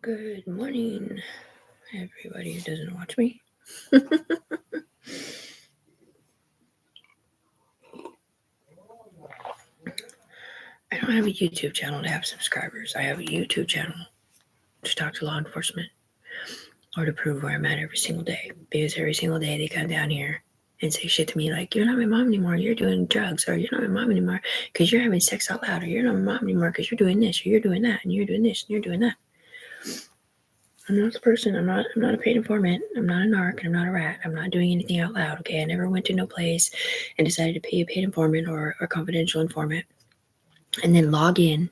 Good morning, everybody who doesn't watch me. I don't have a YouTube channel to have subscribers. I have a YouTube channel to talk to law enforcement or to prove where I'm at every single day. Because every single day they come down here and say shit to me like, you're not my mom anymore, you're doing drugs, or you're not my mom anymore because you're having sex out loud, or you're not my mom anymore because you're doing this, or you're doing that, and you're doing this, and you're doing that. I'm not the person. I'm not a paid informant. I'm not a narc. I'm not a rat. I'm not doing anything out loud. Okay, I never went to no place and decided to pay a paid informant or a confidential informant and then log in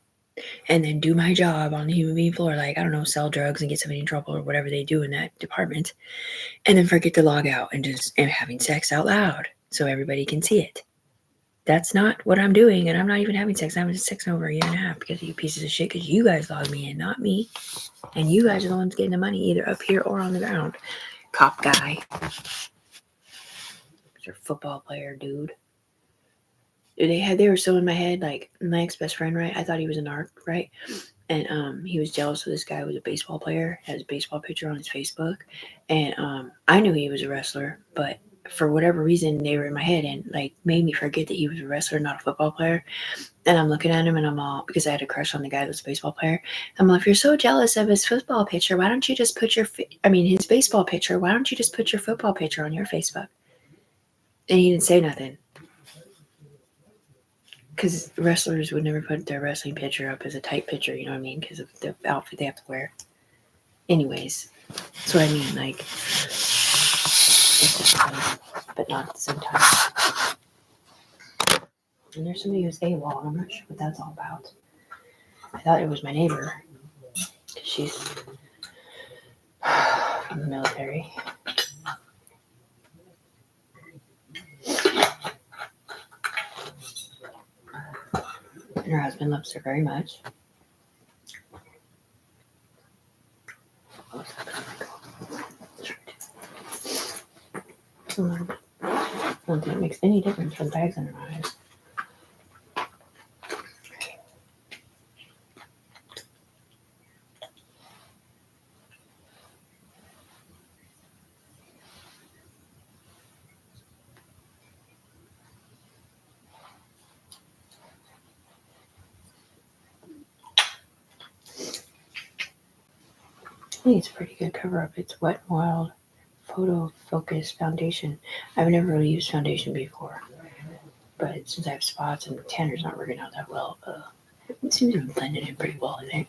and then do my job on the human being floor, like, I don't know, sell drugs and get somebody in trouble or whatever they do in that department, and then forget to log out and just am having sex out loud so everybody can see it. That's not what I'm doing, and I'm not even having sex. I'm having sex over a year and a half because of you pieces of shit, because you guys logged me in, not me. And you guys are the ones getting the money either up here or on the ground. Cop guy. Your football player, dude. They were so in my head, like my ex-best friend, right? I thought he was a narc, right? And he was jealous of this guy who was a baseball player, has a baseball picture on his Facebook. And I knew he was a wrestler, but for whatever reason they were in my head and like made me forget that he was a wrestler, not a football player. And I'm looking at him and I'm all, because I had a crush on the guy that was a baseball player. I'm like, if you're so jealous of his football picture, why don't you just put his baseball picture, why don't you just put your football picture on your Facebook? And he didn't say nothing. Because wrestlers would never put their wrestling picture up as a tight picture, you know what I mean? Because of the outfit they have to wear. Anyways, that's what I mean. Like, it's just funny, but not at the same time. And there's somebody who's AWOL. I'm not sure what that's all about. I thought it was my neighbor. Because she's from the military. And her husband loves her very much. I don't think it makes any difference for the bags in her eyes. I think it's a pretty good cover up. It's Wet n Wild Photo Focus Foundation. I've never really used foundation before, but since I have spots and the tanner's not working out that well, it seems to have blended in pretty well, I think.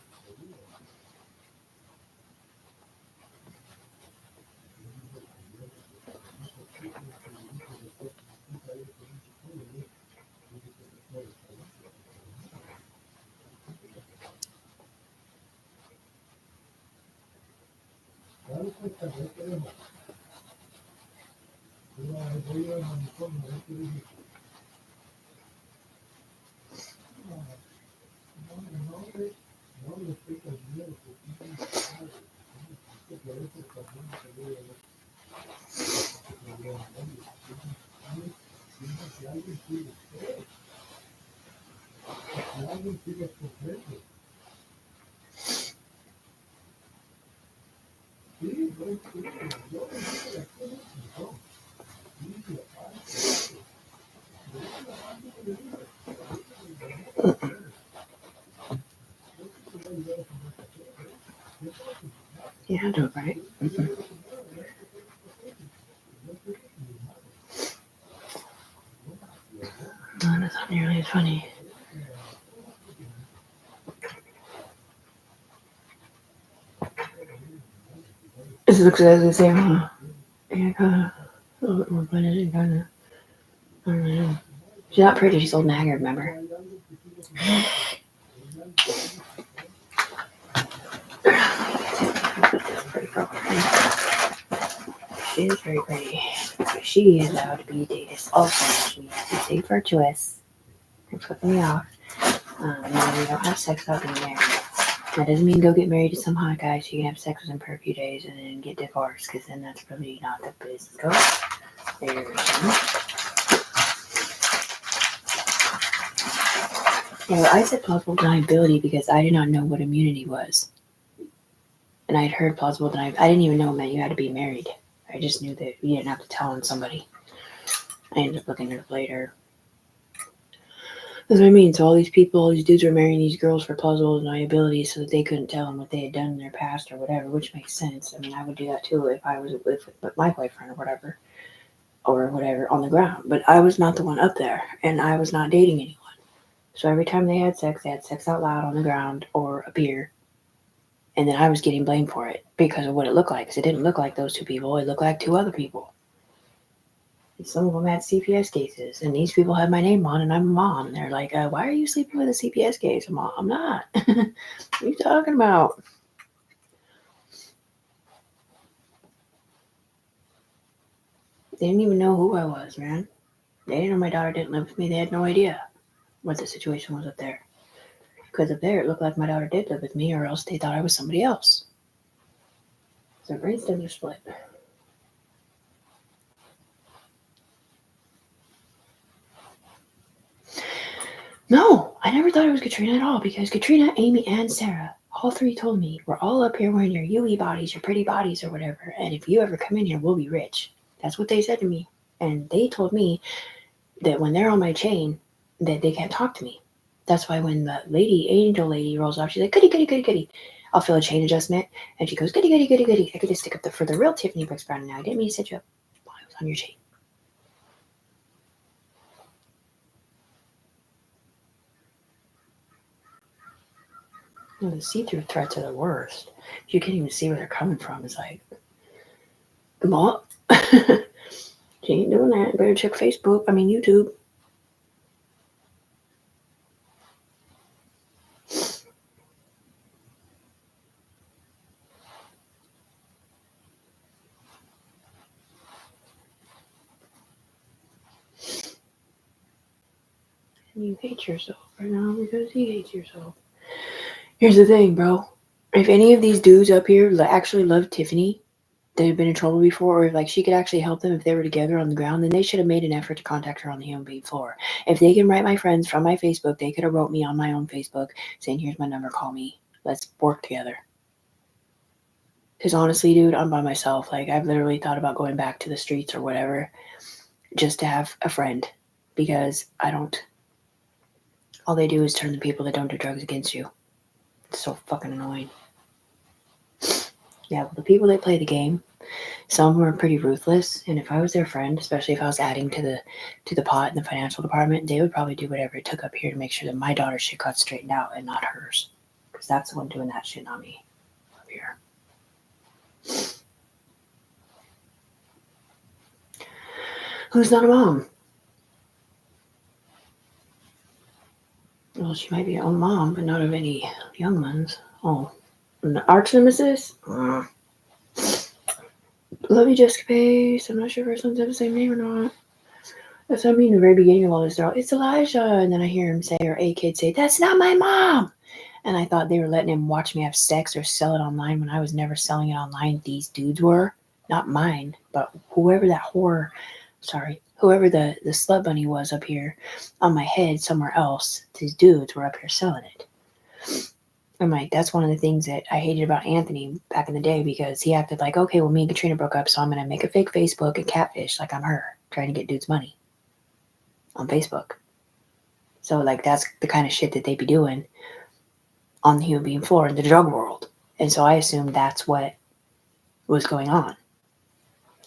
Yeah, I do, right? Mm-hmm. No, that's not nearly as funny. This looks exactly the same, huh? Yeah, kind of. A little bit more blended in, kind of. I don't know. She's not pretty, she's old and haggard, remember? She is very pretty. She is allowed to be dated also. She needs to stay virtuous. You're flipping me off. You don't have sex without being married. That doesn't mean go get married to some hot guy so you can have sex with him for a few days and then get divorced, because then that's really not the business goes. Yeah, I said plausible deniability because I did not know what immunity was. And I had heard plausible deniability. I didn't even know it meant you had to be married. I just knew that you didn't have to tell on somebody. I ended up looking it up later. That's what I mean. So all these people, all these dudes were marrying these girls for plausible deniability so that they couldn't tell them what they had done in their past or whatever, which makes sense. I mean, I would do that too if I was with my boyfriend or whatever on the ground. But I was not the one up there, and I was not dating anyone. So every time they had sex out loud on the ground or up here. And then I was getting blamed for it because of what it looked like. Because it didn't look like those two people. It looked like two other people. And some of them had CPS cases. And these people had my name on, and I'm a mom. And they're like, why are you sleeping with a CPS case? I'm not. What are you talking about? They didn't even know who I was, man. They didn't know my daughter didn't live with me. They had no idea what the situation was up there. Because up there, it looked like my daughter did live with me, or else they thought I was somebody else. So brainstems are split. No, I never thought it was Katrina at all, because Katrina, Amy, and Sarah, all three told me, we're all up here wearing your UE bodies, your pretty bodies or whatever, and if you ever come in here, we'll be rich. That's what they said to me. And they told me that when they're on my chain, that they can't talk to me. That's why when the angel lady rolls off, she's like, goody, goody, goody, goody. I'll feel a chain adjustment, and she goes, goody, goody, goody, goody. I get to stick up for the real Tiffany Brooks Brown now. I didn't mean to set you up while I was on your chain. The see-through threats are the worst. You can't even see where they're coming from. It's like, come on. She ain't doing that. Better check YouTube. And you hate yourself right now because he hates yourself. Here's the thing, bro. If any of these dudes up here actually love Tiffany, that have been in trouble before, or if like she could actually help them if they were together on the ground, then they should have made an effort to contact her on the human being floor. If they can write my friends from my Facebook, they could have wrote me on my own Facebook saying, here's my number, call me. Let's work together. Because honestly, dude, I'm by myself. Like, I've literally thought about going back to the streets or whatever just to have a friend, because all they do is turn the people that don't do drugs against you. It's so fucking annoying. Yeah, well, the people that play the game, some of them are pretty ruthless, and if I was their friend, especially if I was adding to the pot in the financial department, they would probably do whatever it took up here to make sure that my daughter's shit got straightened out and not hers, because that's the one doing that shit, not me up here. Who's not a mom? Well, she might be her own mom, but not of any young ones. Oh, an arch nemesis? Love you, Jessica Pace. I'm not sure if her sons have the same name or not. That's what I mean. In the very beginning of all this, they're all, it's Elijah. And then I hear him say, or a kid say, that's not my mom. And I thought they were letting him watch me have sex or sell it online when I was never selling it online. These dudes were. Not mine, but whoever the slut bunny was up here on my head somewhere else, these dudes were up here selling it. I'm like, that's one of the things that I hated about Anthony back in the day, because he acted like, okay, well, me and Katrina broke up, so I'm going to make a fake Facebook and catfish like I'm her, trying to get dudes money on Facebook. So, like, that's the kind of shit that they be doing on the human being floor in the drug world. And so I assumed that's what was going on.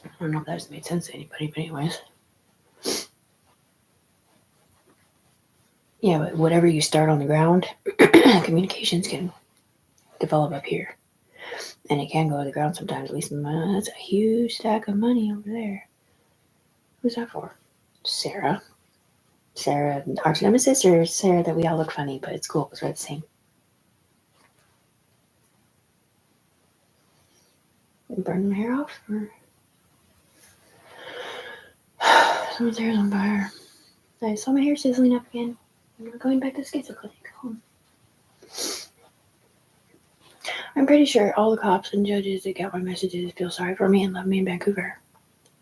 I don't know if that has made sense to anybody, but anyways. Yeah, but whatever you start on the ground, communications can develop up here. And it can go to the ground sometimes. At least that's a huge stack of money over there. Who's that for? Sarah. Sarah, arch nemesis, or Sarah that we all look funny, but it's cool because we're the same. Burn my hair off? Or... someone's hair's on fire. I saw my hair sizzling up again. I'm going back to the schizo clinic. Home. I'm pretty sure all the cops and judges that get my messages feel sorry for me and love me in Vancouver.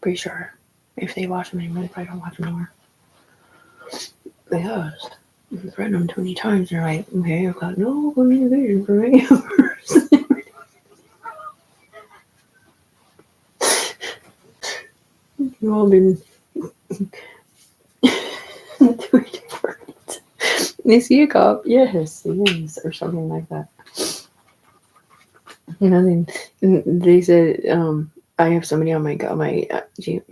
Pretty sure. If they watch them anymore, they probably don't watch them anymore. Because I threatened them too many times. They're like, okay, I've got no communication from any of us. You've all been doing different. Is he a cop? Yes, he is, or something like that. Nothing. They said, I have somebody on my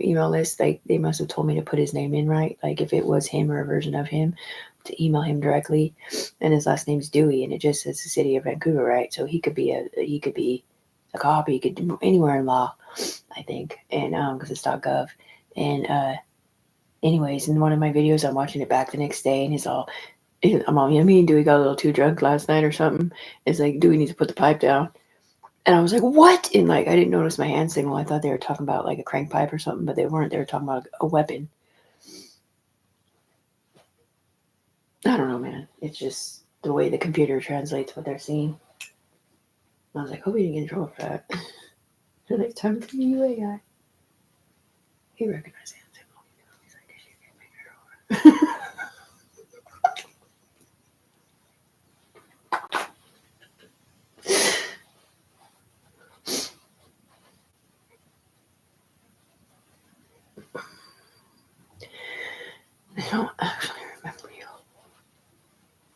email list. Like they must have told me to put his name in right. Like if it was him or a version of him, to email him directly. And his last name's Dewey, and it just says the city of Vancouver, right? So he could be a cop. He could do anywhere in law, I think, and because it's .gov. And anyways, in one of my videos, I'm watching it back the next day, and he's all, I'm all, me and Dewey got a little too drunk last night or something. It's like Dewey needs to put the pipe down. And I was like, what? And like, I didn't notice my hand signal. I thought they were talking about like a crank pipe or something, but they weren't. They were talking about a weapon. I don't know, man. It's just the way the computer translates what they're seeing. I was like, hope he didn't get in trouble for that. The next time it's a UA guy. He recognized hand signal. He's like, you can't make it over. I don't actually remember you.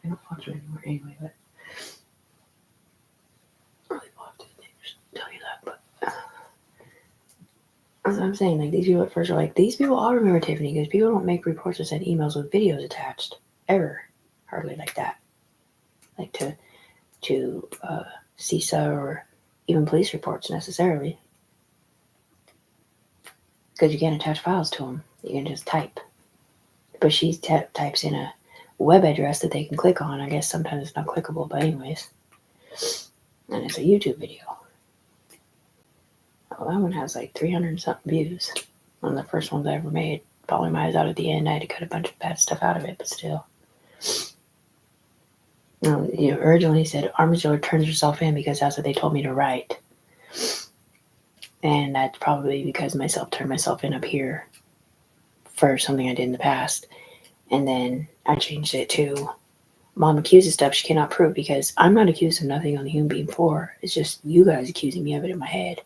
I don't watch it anymore anyway, but I really want to tell you that, but as I'm saying, like these people at first are like, these people all remember Tiffany because people don't make reports or send emails with videos attached. Ever. Hardly like that. Like to CISA or even police reports necessarily. Because you can't attach files to them. You can just type. But she types in a web address that they can click on. I guess sometimes it's not clickable, but anyways. And it's a YouTube video. Oh, that one has like 300 and something views. One of the first ones I ever made. Bawling my eyes out at the end. I had to cut a bunch of bad stuff out of it, but still. You originally said Armadillo turns herself in because that's what they told me to write. And that's probably because myself turned myself in up here for something I did in the past. And then I changed it to Mom accuses stuff she cannot prove because I'm not accused of nothing on the Human Being 4. It's just you guys accusing me of it in my head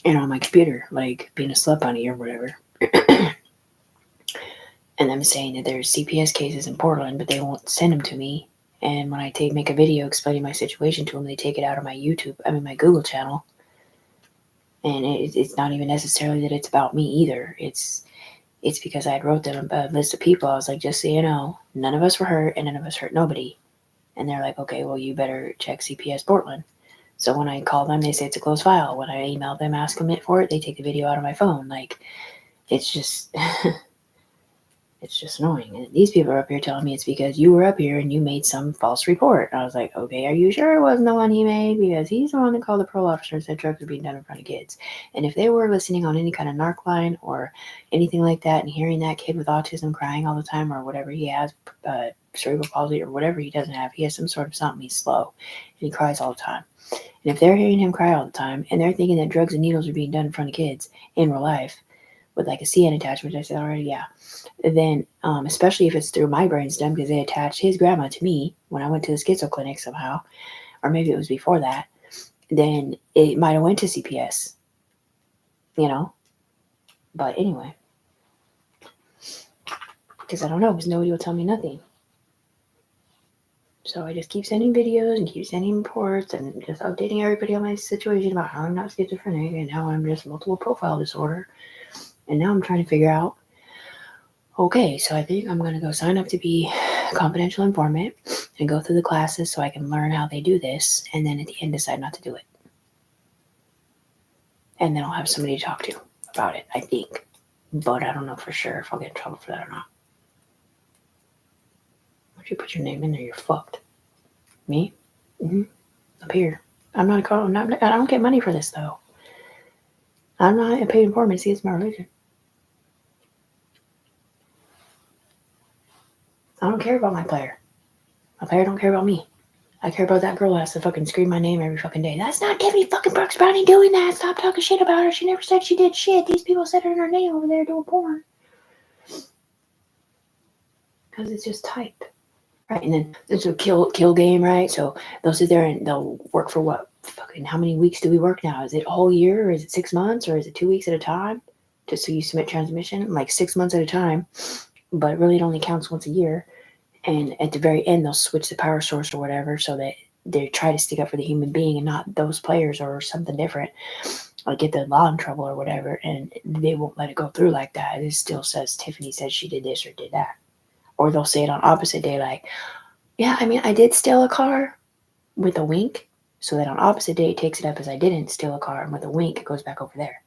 and on my computer, like being a slut bunny or whatever. And I'm saying that there's CPS cases in Portland, but they won't send them to me. And when I make a video explaining my situation to them, they take it out of my my Google channel. And it's not even necessarily that it's about me either. It's because I had wrote them a list of people. I was like, just so you know, none of us were hurt and none of us hurt nobody. And they're like, okay, well, you better check CPS Portland. So when I call them, they say it's a closed file. When I email them, ask them for it, they take the video out of my phone. Like, it's just... It's just annoying. And these people are up here telling me it's because you were up here and you made some false report. And I was like, okay, are you sure it wasn't the one he made? Because he's the one that called the parole officer and said drugs were being done in front of kids. And if they were listening on any kind of narc line or anything like that and hearing that kid with autism crying all the time or whatever he has, cerebral palsy or whatever he doesn't have, he has some sort of something, he's slow and he cries all the time. And if they're hearing him cry all the time and they're thinking that drugs and needles are being done in front of kids in real life with like a CN attachment, I said already, yeah. Then, especially if it's through my brainstem, because they attached his grandma to me when I went to the schizo clinic somehow, or maybe it was before that, then it might have went to CPS, you know? But anyway, because I don't know, because nobody will tell me nothing. So I just keep sending videos and keep sending reports and just updating everybody on my situation about how I'm not schizophrenic and how I'm just multiple profile disorder. And now I'm trying to figure out, okay, so I think I'm going to go sign up to be a confidential informant and go through the classes so I can learn how they do this, and then at the end decide not to do it. And then I'll have somebody to talk to about it, I think. But I don't know for sure if I'll get in trouble for that or not. Once you put your name in there, you're fucked. Me? Mm-hmm. Up here. I don't get money for this, though. I'm not a paid informant. See, it's my religion. I don't care about my player. My player don't care about me. I care about that girl that has to fucking scream my name every fucking day. That's not Tiffany fucking Brooks Browning doing that. Stop talking shit about her. She never said she did shit. These people said her name over there doing porn. Because it's just type. Right, and then there's a kill game, right? So they'll sit there and they'll work for what? Fucking how many weeks do we work now? Is it a whole year? Or is it 6 months? Or is it 2 weeks at a time? just so you submit transmission, like 6 months at a time, but really it only counts once a year. And at the very end, they'll switch the power source or whatever so that they try to stick up for the human being and not those players or something different, like get the law in trouble or whatever, and they won't let it go through like that. It still says Tiffany said she did this or did that. Or they'll say it on opposite day, like, yeah, I mean, I did steal a car, with a wink, so that on opposite day it takes it up as I didn't steal a car, and with a wink it goes back over there.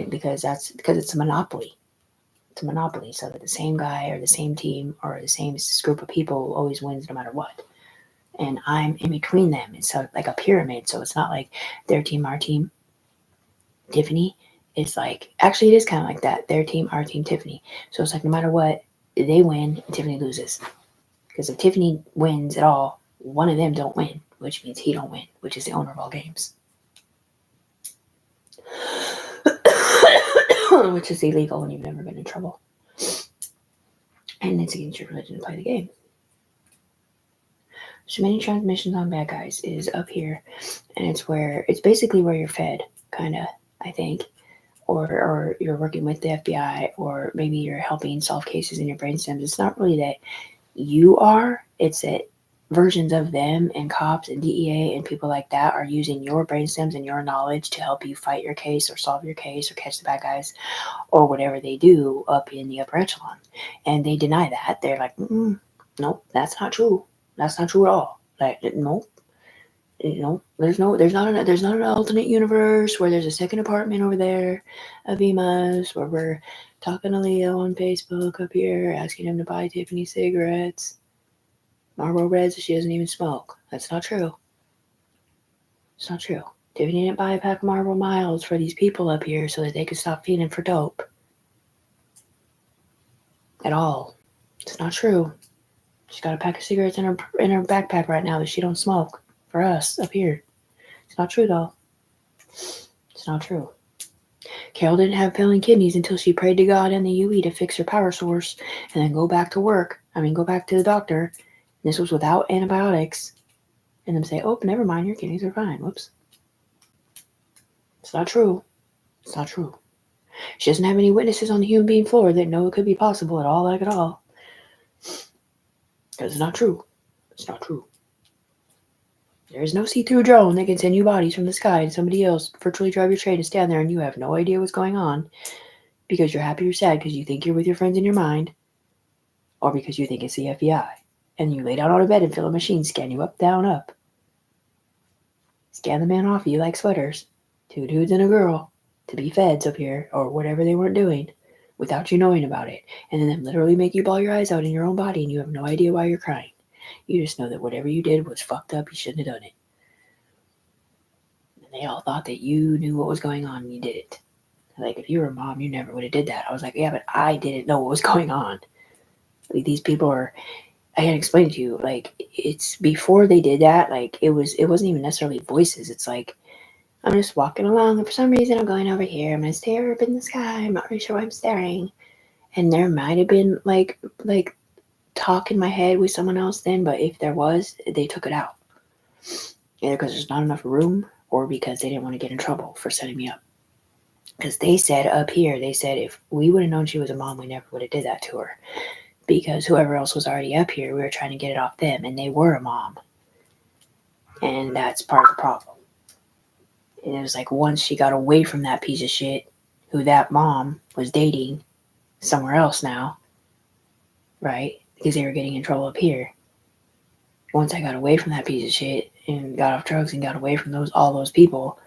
Because it's a monopoly. It's a monopoly, so that the same guy or the same team or the same group of people always wins no matter what. And I'm in between them. It's like a pyramid, so it's not like their team, our team, Tiffany. It's like, actually it is kind of like that. Their team, our team, Tiffany. So it's like no matter what, they win and Tiffany loses. Because if Tiffany wins at all, one of them don't win, which means he don't win, which is the owner of all games. Which is illegal and you've never been in trouble. And it's against your religion to play the game. Submitting transmissions on bad guys is up here, and it's basically where you're fed, kind of, I think. Or you're working with the FBI, or maybe you're helping solve cases in your brainstems. It's not really that you are, it's that versions of them and cops and DEA and people like that are using your brainstems and your knowledge to help you fight your case or solve your case or catch the bad guys or whatever they do up in the upper echelon. And they deny that. They're like, nope, that's not true. That's not true at all. Like, nope. There's not an alternate universe where there's a second apartment over there of Ema's where we're talking to Leo on Facebook up here, asking him to buy Tiffany cigarettes. Marlboro Reds, she doesn't even smoke. That's not true. It's not true. Tiffany didn't buy a pack of Marlboro Miles for these people up here so that they could stop feeding for dope. At all. It's not true. She's got a pack of cigarettes in her backpack right now that she don't smoke for us up here. It's not true though. It's not true. Carol didn't have failing kidneys until she prayed to God and the UE to fix her power source and then go back to work. Go back to the doctor. This was without antibiotics. And them say, oh, never mind, your kidneys are fine. Whoops. It's not true. It's not true. She doesn't have any witnesses on the human being floor that know it could be possible at all, like at all. Because it's not true. It's not true. There is no see-through drone that can send you bodies from the sky and somebody else virtually drive your train and stand there and you have no idea what's going on because you're happy or sad because you think you're with your friends in your mind or because you think it's the FBI. And you lay down on a bed and feel a machine scan you up, down, up. Scan the man off you like sweaters. 2 dudes and a girl to be feds up here or whatever they weren't doing without you knowing about it. And then them literally make you bawl your eyes out in your own body and you have no idea why you're crying. You just know that whatever you did was fucked up. You shouldn't have done it. And they all thought that you knew what was going on and you did it. Like, if you were a mom, you never would have did that. I was like, yeah, but I didn't know what was going on. Like, these people are, I can't explain to you. Like, it's before they did that, like, it wasn't even necessarily voices. It's like, I'm just walking along and for some reason I'm going over here. I'm going to stare up in the sky. I'm not really sure why I'm staring. And there might have been, like, talk in my head with someone else then, but if there was, they took it out. Either because there's not enough room or because they didn't want to get in trouble for setting me up. Because they said up here, if we would have known she was a mom, we never would have did that to her. Because whoever else was already up here, we were trying to get it off them, and they were a mom. And that's part of the problem. And it was like once she got away from that piece of shit, who that mom was dating somewhere else now, right? Because they were getting in trouble up here. Once I got away from that piece of shit and got off drugs and got away from all those people,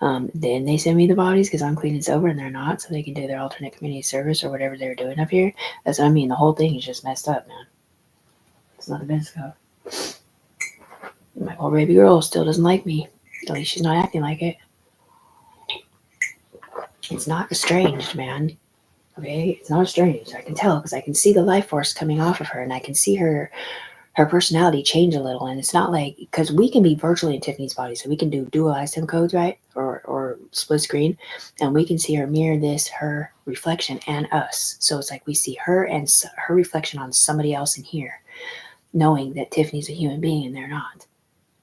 then they send me the bodies because I'm clean and sober and they're not, so they can do their alternate community service or whatever they're doing up here. That's what I mean. The whole thing is just messed up, man. It's not the best stuff. My poor baby girl still doesn't like me. At least she's not acting like it. It's not estranged, man. Okay? It's not estranged. I can tell because I can see the life force coming off of her and I can see her personality change a little. And it's not like, because we can be virtually in Tiffany's body, so we can do dual ISM codes, right? Or split screen, and we can see her mirror her reflection and us. So it's like we see her and her reflection on somebody else in here, knowing that Tiffany's a human being and they're not.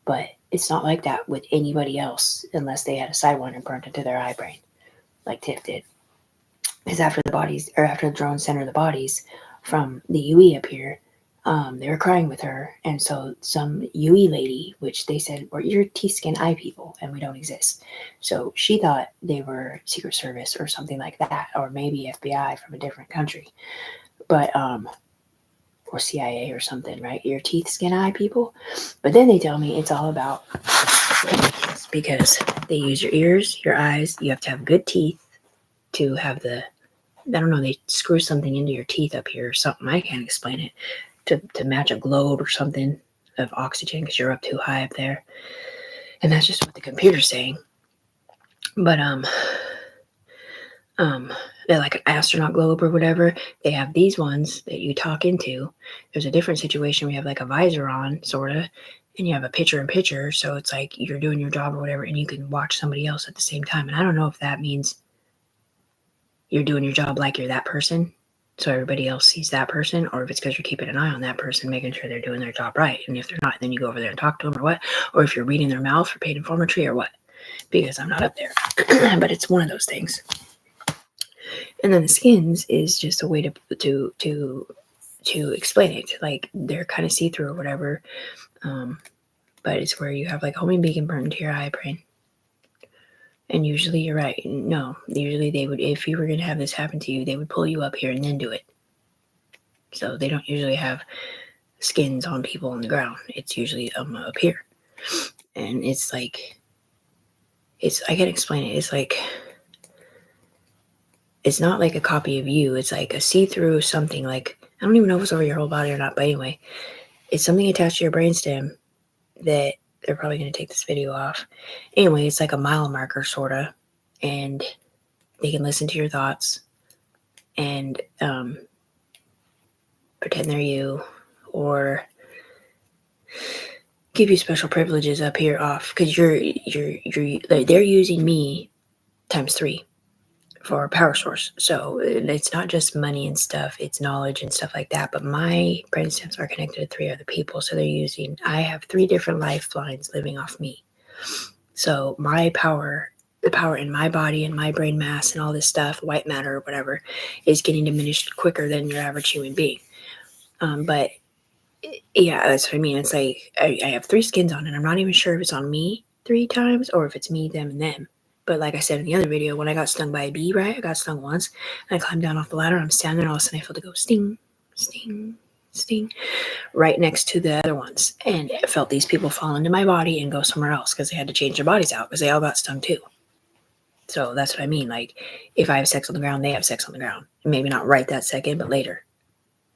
But it's not like that with anybody else unless they had a sidewinder burnt into their eye brain, like Tiff did. is after the drones sent her the bodies from the UE up here, they were crying with her, and so some UE lady, which they said were ear, teeth, skin, eye people, and we don't exist. So she thought they were Secret Service or something like that, or maybe FBI from a different country, but or CIA or something, right? Ear, teeth, skin, eye people. But then they tell me it's all about because they use your ears, your eyes. You have to have good teeth to have the. I don't know. They screw something into your teeth up here or something. I can't explain it. To match a globe or something of oxygen because you're up too high up there. And that's just what the computer's saying. But they're like an astronaut globe or whatever. They have these ones that you talk into. There's a different situation where you have like a visor on, sort of, and you have a picture-in-picture, so it's like you're doing your job or whatever, and you can watch somebody else at the same time. And I don't know if that means you're doing your job like you're that person, so everybody else sees that person, or if it's because you're keeping an eye on that person, making sure they're doing their job right. And if they're not, then you go over there and talk to them or what, or if you're reading their mouth for paid informatry or what, because I'm not up there. But it's one of those things. And then the skins is just a way to explain it. Like they're kind of see-through or whatever. But it's where you have like homing beacon burnt into your eye brain. And usually you're right. No, usually they would, if you were going to have this happen to you, they would pull you up here and then do it. So they don't usually have skins on people on the ground. It's usually up here. And it's like, I can't explain it. It's like, it's not like a copy of you. It's like a see-through something. Like, I don't even know if it's over your whole body or not, but anyway, it's something attached to your brainstem that they're probably going to take this video off. Anyway, it's like a mile marker, sort of, and they can listen to your thoughts and pretend they're you, or give you special privileges up here off, because they're using me times 3 for power source. So it's not just money and stuff, it's knowledge and stuff like that. But my brainstems are connected to 3 other people. So I have 3 different lifelines living off me. So my power, the power in my body and my brain mass and all this stuff, white matter or whatever, is getting diminished quicker than your average human being. But yeah, that's what I mean. It's like I have 3 skins on, and I'm not even sure if it's on me 3 times or if it's me, them, and them. But like I said in the other video, when I got stung by a bee, right? I got stung once, and I climbed down off the ladder, and I'm standing there, and all of a sudden I felt it go sting, sting, sting, right next to the other ones. And I felt these people fall into my body and go somewhere else because they had to change their bodies out because they all got stung too. So that's what I mean. Like, if I have sex on the ground, they have sex on the ground. Maybe not right that second, but later.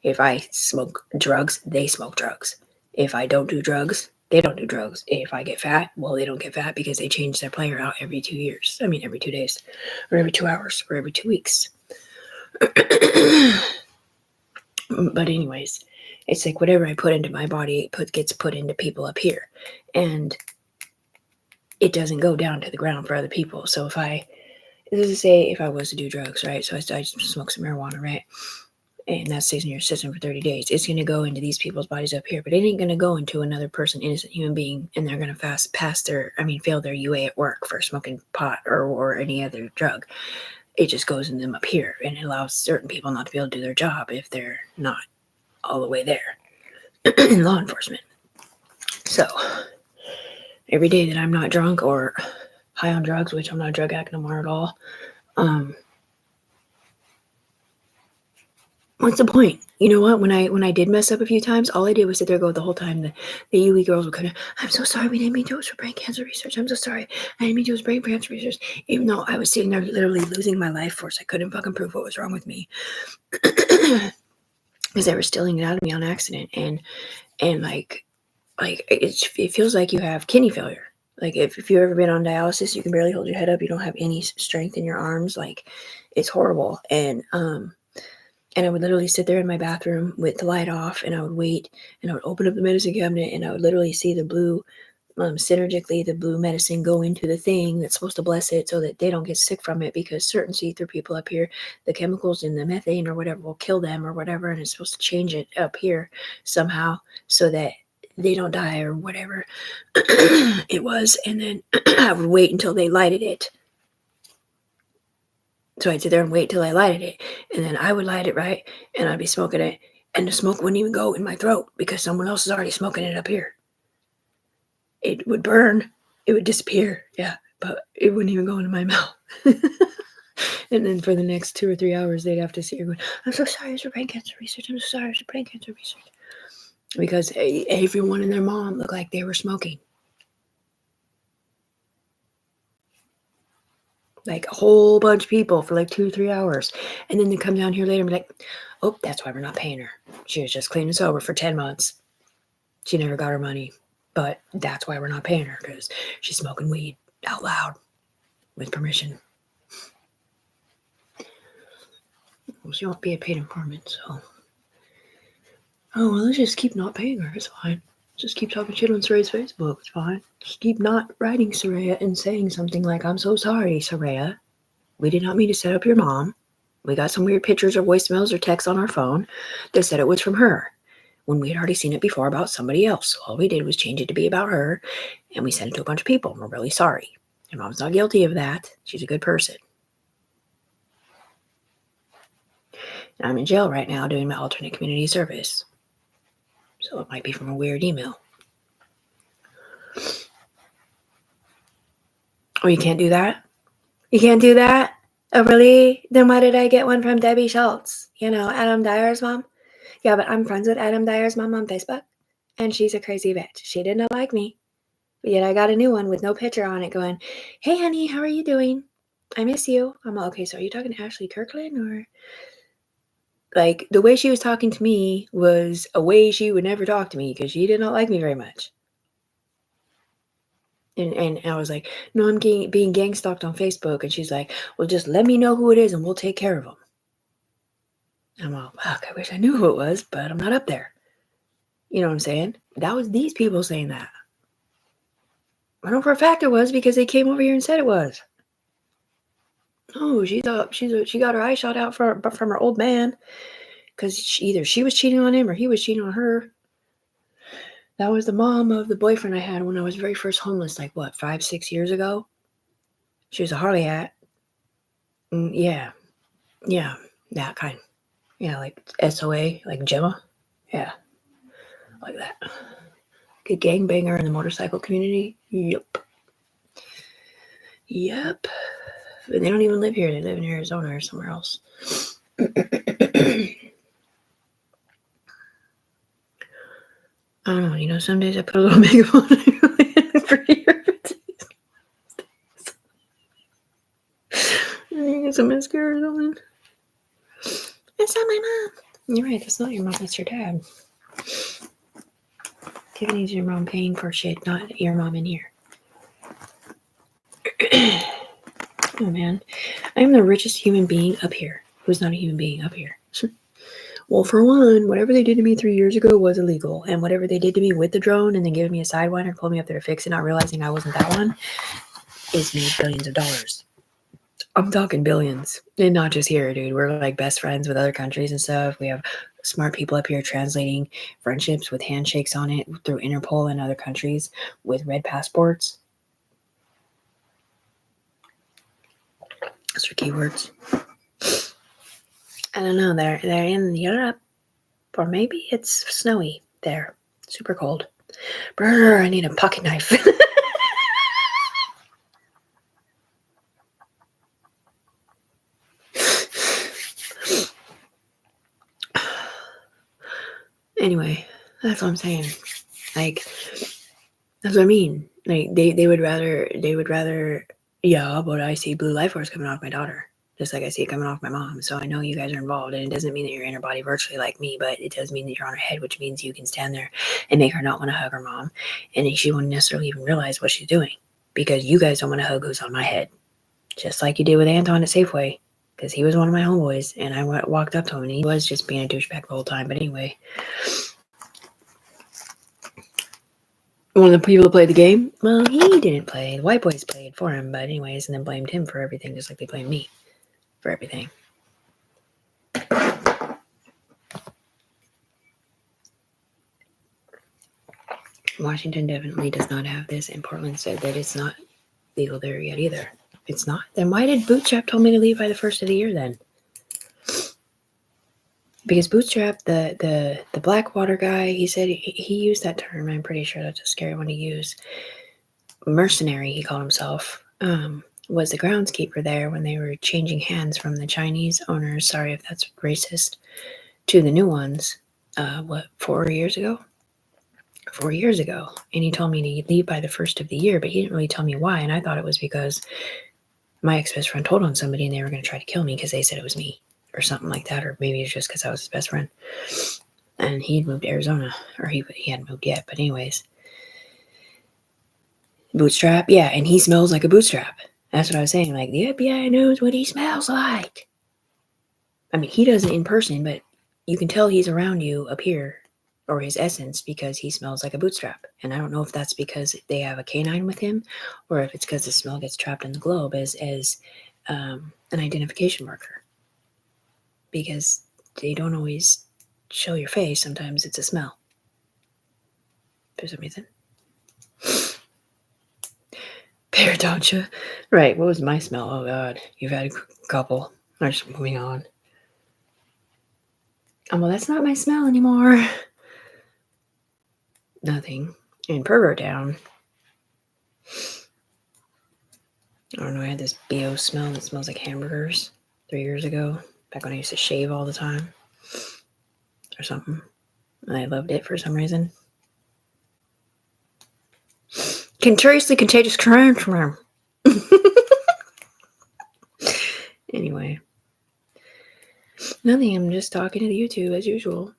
If I smoke drugs, they smoke drugs. If I don't do drugs, they don't do drugs. If I get fat, well, they don't get fat because they change their player out every 2 years. I mean, every 2 days, or every 2 hours, or every 2 weeks. But anyways, it's like whatever I put into my body gets put into people up here. And it doesn't go down to the ground for other people. So if I was to do drugs, right? So I smoke some marijuana, right? And that stays in your system for 30 days. It's going to go into these people's bodies up here, but it ain't going to go into another person, innocent human being, and they're going to fail their UA at work for smoking pot or any other drug. It just goes in them up here, and it allows certain people not to be able to do their job if they're not all the way there in law enforcement. So every day that I'm not drunk or high on drugs, which I'm not a drug addict no more at all, what's the point? You know what? When I did mess up a few times, all I did was sit there and go the whole time. The UE girls were kind of, I'm so sorry, we didn't mean to. It was for brain cancer research. I'm so sorry. I didn't mean to. It was brain cancer research. Even though I was sitting there literally losing my life force. I couldn't fucking prove what was wrong with me. Because they were stealing it out of me on accident. And like it feels like you have kidney failure. Like if you've ever been on dialysis, you can barely hold your head up. You don't have any strength in your arms. Like, it's horrible. And I would literally sit there in my bathroom with the light off, and I would wait, and I would open up the medicine cabinet, and I would literally see the blue, synergically, the blue medicine go into the thing that's supposed to bless it so that they don't get sick from it, because certain see-through people up here, the chemicals in the methane or whatever will kill them or whatever, and it's supposed to change it up here somehow so that they don't die or whatever it was. And then I would wait until they lighted it. So I'd sit there and wait till I lighted it. And then I would light it, right? And I'd be smoking it. And the smoke wouldn't even go in my throat because someone else is already smoking it up here. It would burn. It would disappear. Yeah. But it wouldn't even go into my mouth. And then for the next 2 or 3 hours, they'd have to sit here going, I'm so sorry, it's for brain cancer research. I'm so sorry, it's for brain cancer research. Because everyone and their mom looked like they were smoking. Like a whole bunch of people for like 2 or 3 hours. And then they come down here later and be like, oh, that's why we're not paying her. She was just clean and sober for 10 months. She never got her money. But that's why we're not paying her, because she's smoking weed out loud with permission. Well, she won't be a paid informant, so. Oh, well, let's just keep not paying her. It's fine. Just keep talking shit on Soraya's Facebook. It's fine. Just keep not writing Soraya and saying something like, I'm so sorry, Soraya. We did not mean to set up your mom. We got some weird pictures or voicemails or texts on our phone that said it was from her, when we had already seen it before about somebody else. So all we did was change it to be about her, and we sent it to a bunch of people, and we're really sorry. Your mom's not guilty of that. She's a good person. And I'm in jail right now doing my alternate community service. So it might be from a weird email. Oh, you can't do that? You can't do that? Oh, really? Then why did I get one from Debbie Schultz? You know, Adam Dyer's mom? Yeah, but I'm friends with Adam Dyer's mom on Facebook, and she's a crazy bitch. She did not like me. But yet I got a new one with no picture on it going, hey, honey, how are you doing? I miss you. I'm like, okay, so are you talking to Ashley Kirkland? Or like the way she was talking to me was a way she would never talk to me because she did not like me very much. And I was like, no, I'm being gang stalked on Facebook. And she's like, well, just let me know who it is and we'll take care of them. I'm all, fuck, I wish I knew who it was, but I'm not up there. You know what I'm saying? That was these people saying that. I know for a fact it was because they came over here and said it was. Oh, she got her eye shot out from her old man because either she was cheating on him or he was cheating on her. That was the mom of the boyfriend I had when I was very first homeless, like what, 5-6 years ago? She was a Harley hat. Yeah, that kind. Yeah, like SOA, like Gemma. Yeah, like that. Good gangbanger in the motorcycle community. Yep. But they don't even live here. They live in Arizona or somewhere else. I don't know. You know, some days I put a little makeup on and pretty you get some mascara or something. That's not my mom. You're right. That's not your mom. That's your dad. Tiffany's your mom paying for shit, not your mom in here. Oh, man. I am the richest human being up here who's not a human being up here. Well, for one, whatever they did to me 3 years ago was illegal. And whatever they did to me with the drone and then giving me a sidewinder, pulled me up there to fix it, not realizing I wasn't that one, is made billions of dollars. I'm talking billions. And not just here, dude. We're like best friends with other countries and stuff. We have smart people up here translating friendships with handshakes on it through Interpol and other countries with red passports. Those are keywords. I don't know. They're in Europe. Or maybe it's snowy there. Super cold. Brr, I need a pocket knife. Anyway, that's what I'm saying. Like, that's what I mean. Like, they would rather, yeah, but I see blue life force coming off my daughter. Just like I see it coming off my mom. So I know you guys are involved. And it doesn't mean that you're in her body virtually like me, but it does mean that you're on her head, which means you can stand there and make her not want to hug her mom. And she won't necessarily even realize what she's doing because you guys don't want to hug who's on my head. Just like you did with Anton at Safeway. Because he was one of my homeboys. And I walked up to him and he was just being a douchebag the whole time. But anyway. One of the people that played the game, well, he didn't play. The white boys played for him, but anyways, and then blamed him for everything, just like they blamed me for everything. Washington definitely does not have this, and Portland said that it's not legal there yet either. It's not. Then why did Bootstrap tell me to leave by the 1st of the year then? Because Bootstrap, the Blackwater guy, he said he used that term. I'm pretty sure that's a scary one to use. Mercenary, he called himself, was the groundskeeper there when they were changing hands from the Chinese owners, sorry if that's racist, to the new ones, 4 years ago? 4 years ago. And he told me to leave by the 1st of the year, but he didn't really tell me why. And I thought it was because my ex-best friend told on somebody and they were going to try to kill me because they said it was me or something like that. Or maybe it's just because I was his best friend. And he'd moved to Arizona, or he hadn't moved yet. But anyways, Bootstrap, yeah, and he smells like a bootstrap. That's what I was saying. Like, the FBI knows what he smells like. I mean, he doesn't in person, but you can tell he's around you up here, or his essence, because he smells like a bootstrap. And I don't know if that's because they have a canine with him, or if it's because the smell gets trapped in the globe as an identification marker. Because they don't always show your face. Sometimes it's a smell. For some reason. Parodontia. Right, what was my smell? Oh, God. You've had a couple. I'm just moving on. Oh, well, that's not my smell anymore. Nothing. In Pervert Town, I don't know, I had this BO smell that smells like hamburgers 3 years ago, back when I used to shave all the time. Or something. And I loved it for some reason. Curiously contagious crime. Anyway. Nothing, I'm just talking to the YouTube as usual.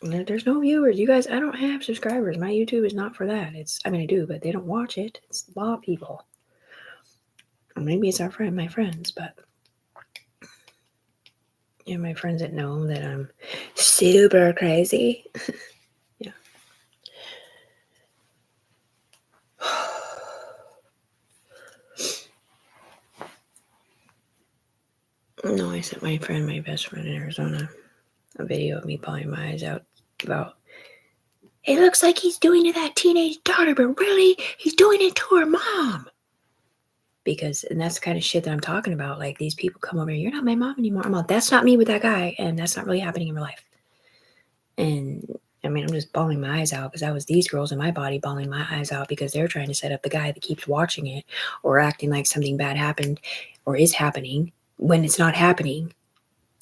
There's no viewers. You guys, I don't have subscribers. My YouTube is not for that. I mean, I do, but they don't watch it. It's law people. Or maybe it's my friends, but yeah, my friends that know that I'm super crazy. Yeah. No, I sent my best friend in Arizona, a video of me pulling my eyes out about, it looks like he's doing it to that teenage daughter, but really, he's doing it to her mom. Because, and that's the kind of shit that I'm talking about. Like, these people come over here, you're not my mom anymore. I'm like, that's not me with that guy, and that's not really happening in real life. And I mean, I'm just bawling my eyes out because that was these girls in my body bawling my eyes out because they're trying to set up the guy that keeps watching it or acting like something bad happened or is happening when it's not happening.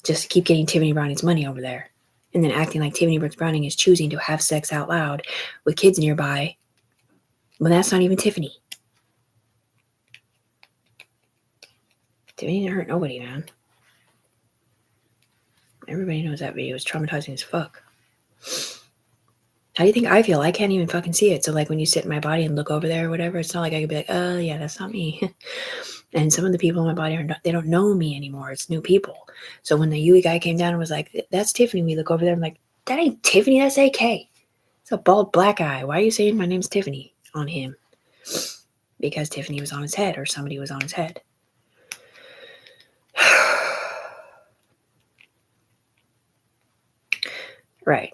Just to keep getting Tiffany Browning's money over there. And then acting like Tiffany Browning is choosing to have sex out loud with kids nearby when that's not even Tiffany. Tiffany didn't hurt nobody, man. Everybody knows that video was traumatizing as fuck. How do you think I feel? I can't even fucking see it. So, like, when you sit in my body and look over there or whatever, it's not like I could be like, oh, yeah, that's not me. And some of the people in my body they don't know me anymore. It's new people. So when the Yui guy came down and was like, that's Tiffany, we look over there, I'm like, that ain't Tiffany, that's AK. It's a bald black guy. Why are you saying my name's Tiffany on him? Because Tiffany was on his head or somebody was on his head. Right.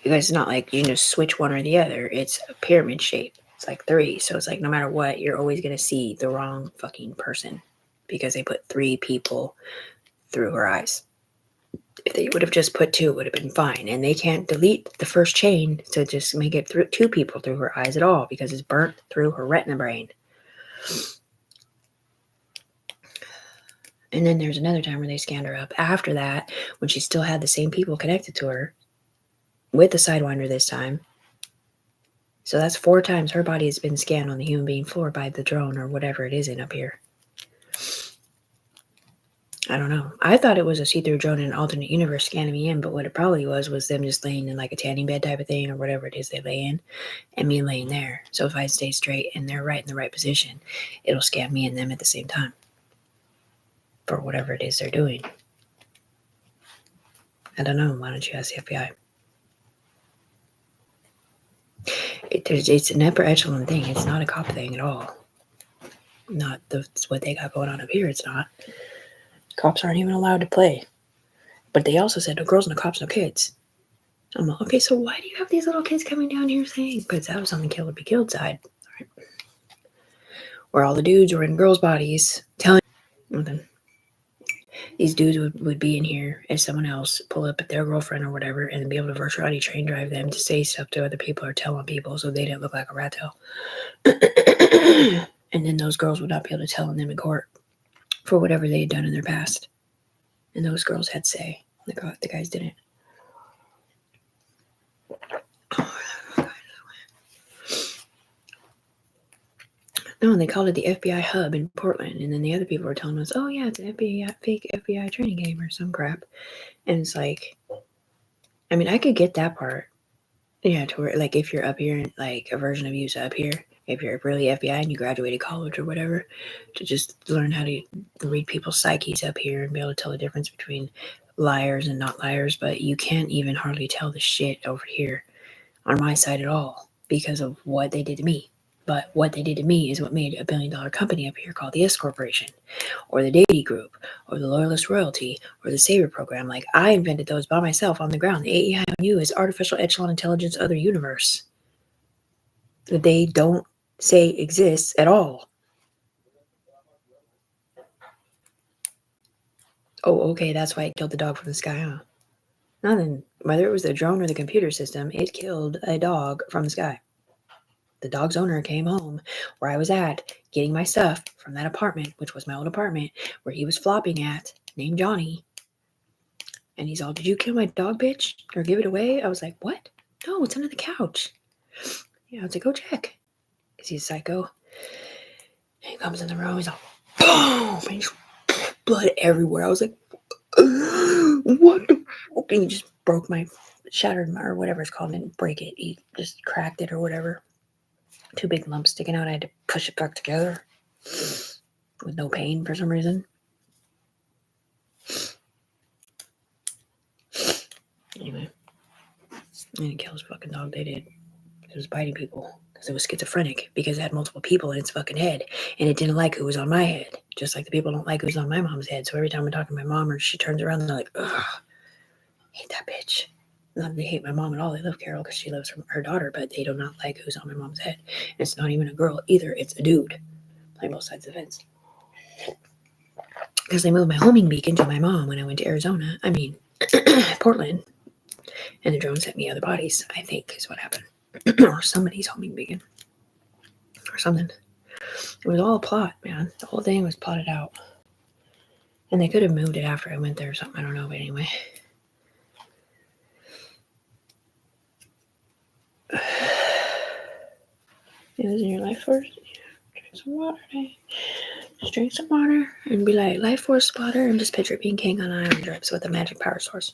Because it's not like you can just switch one or the other. It's a pyramid shape. It's like 3. So it's like no matter what, you're always going to see the wrong fucking person because they put 3 people through her eyes. If they would have just put 2, it would have been fine. And they can't delete the first chain to just make it 2 people through her eyes at all because it's burnt through her retina brain. And then there's another time where they scanned her up after that when she still had the same people connected to her with the Sidewinder this time. So that's 4 times her body has been scanned on the human being floor by the drone or whatever it is in up here. I don't know. I thought it was a see-through drone in an alternate universe scanning me in, but what it probably was them just laying in like a tanning bed type of thing or whatever it is they lay in, and me laying there. So if I stay straight and they're right in the right position, it'll scan me and them at the same time for whatever it is they're doing. I don't know. Why don't you ask the FBI? It's an upper echelon thing. It's not a cop thing at all. Not what they got going on up here. It's not. Cops aren't even allowed to play. But they also said no girls, no cops, no kids. I'm like, okay, so why do you have these little kids coming down here saying, because that was on the kill would be killed side. All right. where all the dudes were in girls' bodies telling nothing. These dudes would be in here as someone else, pull up at their girlfriend or whatever, and be able to virtuality train drive them to say stuff to other people or tell on people so they didn't look like a rat tail. And then those girls would not be able to tell on them in court for whatever they had done in their past. And those girls had say. The guys didn't. No, and they called it the FBI hub in Portland. And then the other people were telling us, oh, yeah, it's an fake FBI training game or some crap. And it's like, I mean, I could get that part. Yeah, to where, like, if you're up here, like, a version of you's up here, if you're really FBI and you graduated college or whatever, to just learn how to read people's psyches up here and be able to tell the difference between liars and not liars. But you can't even hardly tell the shit over here on my side at all because of what they did to me. But what they did to me is what made a $1 billion company up here called the S Corporation, or the Davy Group, or the Loyalist Royalty, or the Saber Program. Like, I invented those by myself on the ground. The AEIOU is Artificial Echelon Intelligence Other Universe. That they don't say exists at all. Oh, okay, that's why it killed the dog from the sky, huh? Nothing. Whether it was the drone or the computer system, it killed a dog from the sky. The dog's owner came home where I was at, getting my stuff from that apartment, which was my old apartment, where he was flopping at, named Johnny. And he's all, did you kill my dog, bitch? Or give it away? I was like, what? No, it's under the couch. Yeah, I was like, go check. Because he's psycho. And he comes in the room, he's all, boom! And he's blood everywhere. I was like, what the fuck? And he just broke shattered my, or whatever it's called, didn't break it. He just cracked it or whatever. 2 big lumps sticking out. I had to push it back together with no pain for some reason. Anyway, and it kills fucking dog. They did. It was biting people because it was schizophrenic because it had multiple people in its fucking head, and it didn't like who was on my head, just like the people don't like who's on my mom's head. So every time I'm talking to my mom or she turns around, they're like, ugh, hate that bitch. Not that they hate my mom at all. They love Carol because she loves her daughter, but they do not like who's on my mom's head. And it's not even a girl either. It's a dude playing both sides of the fence. Because they moved my homing beacon to my mom when I went to Arizona. I mean, Portland. And the drone sent me other bodies, I think, is what happened. Or somebody's homing beacon. Or something. It was all a plot, man. The whole thing was plotted out. And they could have moved it after I went there or something. I don't know, but anyway. It was in your life force. Yeah. Drink some water, eh? Just drink some water and be like, life force spotter, and just picture being king on iron drips with a magic power source.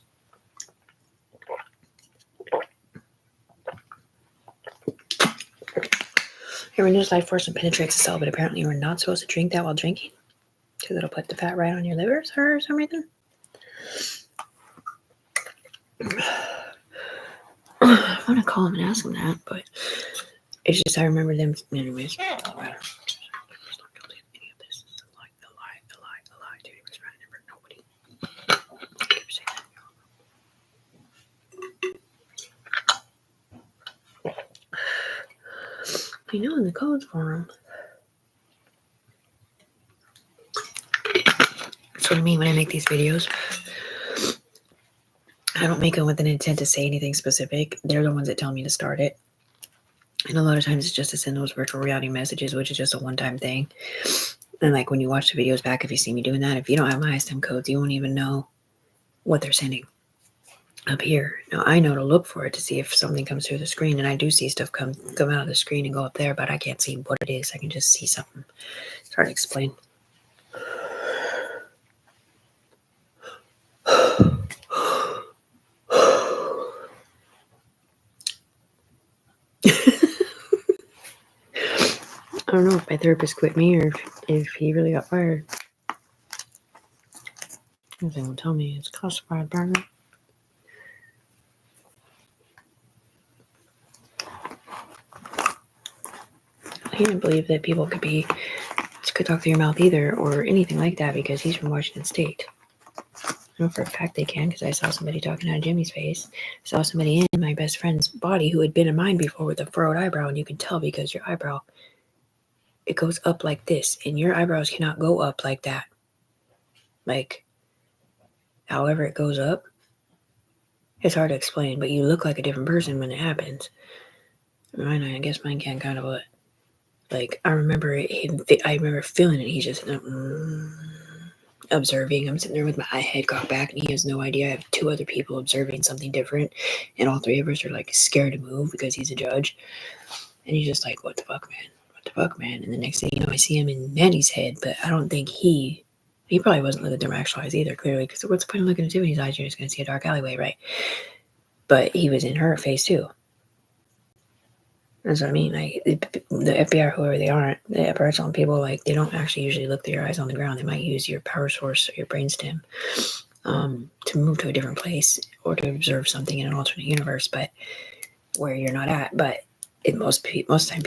Everyone knows life force and penetrates the cell, but apparently we're not supposed to drink that while drinking because it'll put the fat right on your liver or some reason. I want to call him and ask him that, but it's just I remember them. Anyways, any of this is a lie, dude. He was trying to hurt nobody. I know in the codes for him. That's what I mean when I make these videos. I don't make them with an intent to say anything specific. They're the ones that tell me to start it. And a lot of times it's just to send those virtual reality messages, which is just a one-time thing. And like when you watch the videos back, if you see me doing that, if you don't have my ISM codes, you won't even know what they're sending up here. Now I know to look for it to see if something comes through the screen, and I do see stuff come out of the screen and go up there, but I can't see what it is. I can just see something. It's hard to explain. I don't know if my therapist quit me or if he really got fired. They won't tell me. It's classified, apparently. He didn't believe that people could talk through your mouth either or anything like that because he's from Washington State. I know for a fact they can because I saw somebody talking out of Jimmy's face. I saw somebody in my best friend's body who had been in mine before with a furrowed eyebrow, and you can tell because your eyebrow it goes up like this, and your eyebrows cannot go up like that. Like, however it goes up, it's hard to explain, but you look like a different person when it happens. I guess mine can kind of, but like, I remember feeling it. He's just observing. I'm sitting there with my head cocked back, and he has no idea. I have two other people observing something different, and all three of us are like scared to move because he's a judge. And he's just like, what the fuck, man? What the fuck, man? And the next thing you know, I see him in Mandy's head, but I don't think he probably wasn't looking through my actual eyes either, clearly, because what's the point of looking into Tiffany's eyes? You're just going to see a dark alleyway, right? But he was in her face, too. That's what I mean. Like, the FBI, or whoever they are, the apparitional people, like, they don't actually usually look through your eyes on the ground. They might use your power source or your brainstem to move to a different place or to observe something in an alternate universe, but where you're not at. But most time